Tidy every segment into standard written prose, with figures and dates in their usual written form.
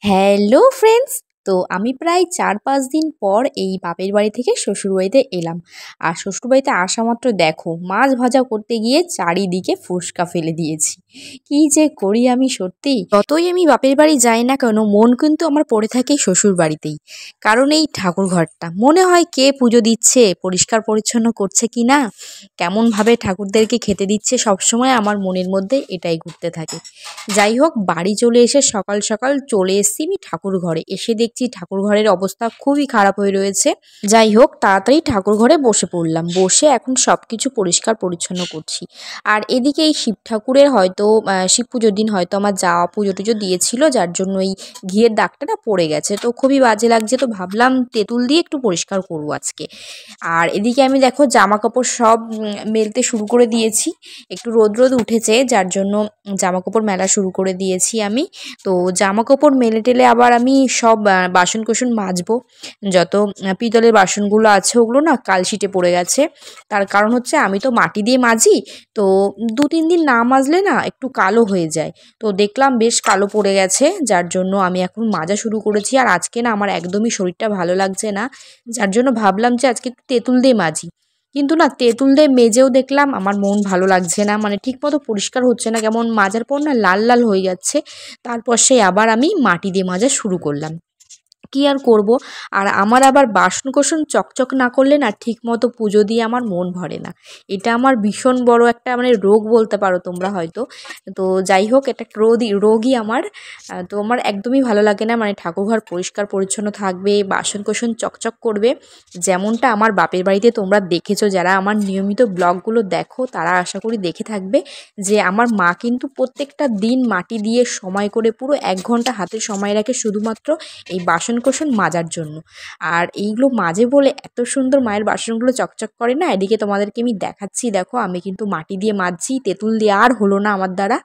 Hello friends. তো আমি প্রায় ৪-৫ দিন পর এই বাপের বাড়ি থেকে শ্বশুরবাড়িতে এলাম। আর শ্বশুরবাড়িতে আসা মাত্র দেখো মাছ ভাজা করতে গিয়ে চারিদিকে ফুসকা ফেলে দিয়েছি। কি যে করি আমি সত্যি। যতই আমি বাপের বাড়ি যাই না কেন মন কিন্তু আমার পড়ে থাকে শ্বশুর বাড়িতেই। কারণ এই ঠাকুর ঘরটা মনে হয় কে পুজো দিচ্ছে, পরিষ্কার পরিচ্ছন্ন করছে কি না, কেমনভাবে ঠাকুরদেরকে খেতে দিচ্ছে, সবসময় আমার মনের মধ্যে এটাই ঘুরতে থাকে। যাই হোক, বাড়ি চলে এসে সকাল সকাল চলে এসেছি আমি ঠাকুর ঘরে। এসে দেখছি ঠাকুর ঘরের অবস্থা খুবই খারাপ হয়ে রয়েছে। যাই হোক, তাড়াতাড়ি ঠাকুর ঘরে বসে পড়লাম। বসে এখন সব কিছু পরিষ্কার পরিচ্ছন্ন করছি। আর এদিকে এই শিব ঠাকুরের হয়তো শিব পুজোর দিন হয়তো আমার যাওয়া পুজো টুজো দিয়েছিল, যার জন্য এই ঘিয়ের দাগটা না পড়ে গেছে। তো খুবই বাজে লাগছে, তো ভাবলাম তেঁতুল দিয়ে একটু পরিষ্কার করবো আজকে। আর এদিকে আমি দেখো জামা কাপড় সব মেলতে শুরু করে দিয়েছি। একটু রোদ রোদ উঠেছে, যার জন্য জামা কাপড় মেলা শুরু করে দিয়েছি আমি। তো জামা কাপড় মেলে টেলে আবার আমি সব বাসন কোসন মাজবো। যত পিতলের বাসনগুলো আছে ওগুলো না কালশিটে পড়ে গেছে। তার কারণ হচ্ছে আমি তো মাটি দিয়ে মাজি, তো ২-৩ দিন না মাজলে না একটু কালো হয়ে যায়। তো দেখলাম বেশ কালো পড়ে গেছে, যার জন্য আমি এখন মাজা শুরু করেছি। আর আজকে না আমার একদমই শরীরটা ভালো লাগছে না, যার জন্য ভাবলাম যে আজকে একটু তেঁতুল দিয়ে মাজি। কিন্তু না, তেঁতুল দিয়ে মেজেও দেখলাম আমার মন ভালো লাগছে না, মানে ঠিকমতো পরিষ্কার হচ্ছে না, কেমন মাজার পর না লাল লাল হয়ে যাচ্ছে। তারপর সেই আবার আমি মাটি দিয়ে মাজা শুরু করলাম। কি আর করব। আর আমার আবার বাসন কোসন চকচক না করলে না ঠিকমতো পুজো দিয়ে আমার মন ভরে না। এটা আমার ভীষণ বড় একটা মানে রোগ বলতে পারো তোমরা হয়তো। তো যাই হোক, এটা রোগই আমার। তো আমার একদমই ভালো লাগে না, মানে ঠাকুরঘর পরিষ্কার পরিচ্ছন্ন থাকবে, বাসন কোসন চকচক করবে, যেমনটা আমার বাপের বাড়িতে তোমরা দেখেছো। যারা আমার নিয়মিত ব্লগগুলো দেখো তারা আশা করি দেখে থাকবে যে আমার মা কিন্তু প্রত্যেকটা দিন মাটি দিয়ে সময় করে পুরো ১ ঘন্টা হাতে সময় রাখে শুধুমাত্র এই বাসন-কোসন মাজার জন্য। আর এইগুলো মাজে বলে এত সুন্দর মায়ের বাসনগুলো চকচক করে না। এদিকে তোমাদেরকে আমি দেখাচ্ছি, দেখো আমি কিন্তু মাটি দিয়ে মাজছি, তেঁতুল দিয়ে আর হলো না আমার দ্বারা।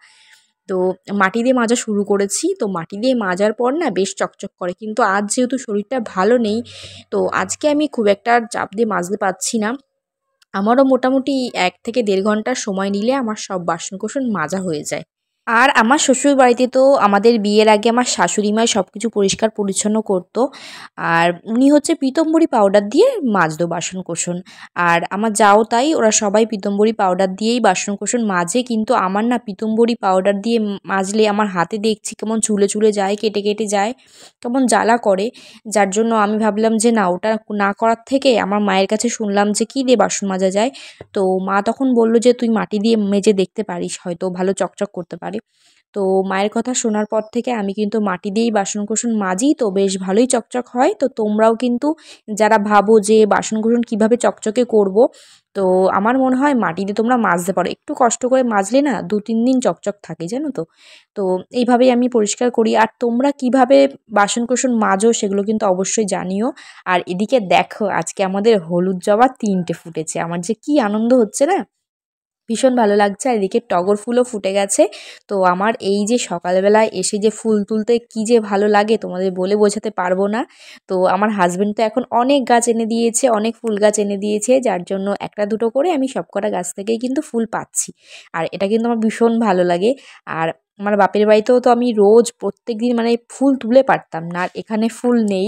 তো মাটি দিয়ে মাজা শুরু করেছি। তো মাটি দিয়ে মাজার পর না বেশ চকচক করে। কিন্তু আজ যেহেতু শরীরটা ভালো নেই, তো আজকে আমি খুব একটা চাপ দিয়ে মাজতে পারছি না। আমারও মোটামুটি ১ থেকে ১.৫ ঘন্টা সময় নিলে আমার সব বাসন-কোসন মাজা হয়ে যায়। আর আমার শ্বশুরবাড়িতে তো আমাদের বিয়ের আগে আমার শাশুড়ি মাই সব কিছু পরিষ্কার পরিচ্ছন্ন করতো। আর উনি হচ্ছে পিতাম্বরী পাউডার দিয়ে মাজতো বাসন-কোসন। আর আমার যাও তাই, ওরা সবাই পিতাম্বরী পাউডার দিয়েই বাসন-কোসন মাজে। কিন্তু আমার না পিতাম্বরী পাউডার দিয়ে মাজলে আমার হাতে দেখছি কেমন চুলে চুলে যায়, কেটে কেটে যায়, কেমন জ্বালা করে। যার জন্য আমি ভাবলাম যে না, ওটা না করার থেকে আমার মায়ের কাছে শুনলাম যে কী দিয়ে বাসন মাজা যায়। তো মা তখন বলল যে তুই মাটি দিয়ে মেজে দেখতে পারিস, হয়তো ভালো চকচক করতে পারে। তো মায়ের কথা শোনার পর থেকে আমি কিন্তু মাটি দিয়েই বাসন-কোসন মাজি, তো বেশ ভালোই চকচক হয়। তো তোমরাও কিন্তু যারা ভাবো যে বাসন-কোসন কীভাবে চকচকে করব, তো আমার মনে হয় মাটি দিয়ে তোমরা মাজতে পারো। একটু কষ্ট করে মাজলে না ২-৩ দিন চকচক থাকে, জানো তো। তো এইভাবেই আমি পরিষ্কার করি। আর তোমরা কিভাবে বাসন-কোসন মাজো সেগুলো কিন্তু অবশ্যই জানিও। আর এদিকে দেখো আজকে আমাদের হলুদ জবা ৩টে ফুটেছে। আমার যে কী আনন্দ হচ্ছে না, ভীষণ ভালো লাগছে। আর এদিকে টগর ফুলও ফুটে গেছে। তো আমার এই যে সকালবেলায় এসে যে ফুল তুলতে কী যে ভালো লাগে তোমাদের বলে বোঝাতে পারবো না। তো আমার হাসব্যান্ড তো এখন অনেক গাছ এনে দিয়েছে, অনেক ফুল গাছ এনে দিয়েছে, যার জন্য ১টা ২টো করে আমি সবকটা গাছ থেকেই কিন্তু ফুল পাচ্ছি। আর এটা কিন্তু আমার ভীষণ ভালো লাগে। আর আমার বাপের বাড়িতেও তো আমি রোজ প্রত্যেকদিন মানে ফুল তুলে পারতাম না, আর এখানে ফুল নেই।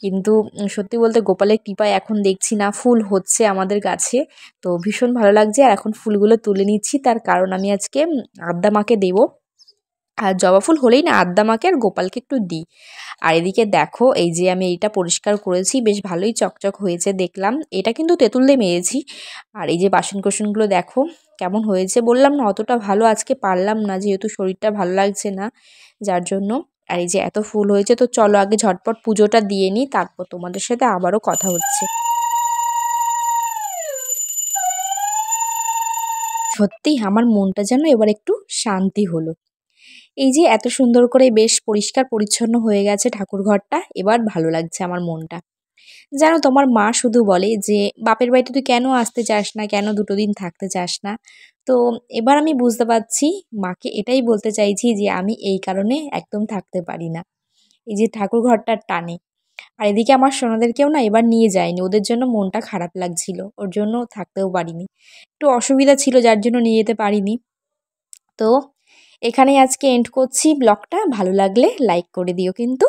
কিন্তু সত্যি বলতে গোপালের কৃপায় এখন দেখছি না ফুল হচ্ছে আমাদের গাছে। তো ভীষণ ভালো লাগছে। আর এখন ফুলগুলো তুলে নিচ্ছি, তার কারণ আমি আজকে আদ্যা মাকে দেবো। আর জবা ফুল হলেই না আদ্যা মাকে আর গোপালকে একটু দিই। আর এদিকে দেখো এই যে আমি এইটা পরিষ্কার করেছি, বেশ ভালোই চকচক হয়েছে দেখলাম। এটা কিন্তু তেঁতুল দিয়ে মেজেছি। আর এই যে বাসন-কোসনগুলো দেখো কেমন হয়েছে। বললাম না অতটা ভালো আজকে পারলাম না, যেহেতু শরীরটা ভালো লাগছে না, যার জন্য। আর এই যে এত ফুল হয়েছে, তো চলো আগে ঝটপট পুজোটা দিয়ে নিই, তারপর তোমাদের সাথে আবারও কথা হচ্ছে। সত্যিই আমার মনটা যেন এবার একটু শান্তি হলো। এই যে এত সুন্দর করে বেশ পরিষ্কার পরিচ্ছন্ন হয়ে গেছে ঠাকুরঘরটা, এবার ভালো লাগছে আমার মনটা। জানো, তোমার মা শুধু বলে যে বাপের বাড়িতে তুই কেন আসতে চাস না, কেন ২টো দিন থাকতে চাস না। তো এবার আমি বুঝতে পারছি, মাকে এটাই বলতে চাইছি যে আমি এই কারণে একদম থাকতে পারি না, এই যে ঠাকুরঘরটার টানে। আর এদিকে আমার সোনাদেরকেও না এবার নিয়ে যায়নি, ওদের জন্য মনটা খারাপ লাগছিল, ওর জন্য থাকতেও পারিনি। একটু অসুবিধা ছিল যার জন্য নিয়ে যেতে পারিনি। তো এখানেই আজকে এন্ড করছি ব্লগটা। ভালো লাগলে লাইক করে দিও কিন্তু।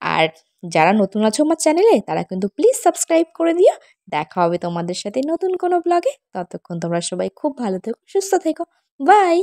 আর যারা নতুন আছো আমার চ্যানেলে তারা কিন্তু প্লিজ সাবস্ক্রাইব করে দিও। দেখা হবে তোমাদের সাথে নতুন কোনো ব্লগে। ততক্ষণ তোমরা সবাই খুব ভালো থেকো, সুস্থ থেকো। বাই।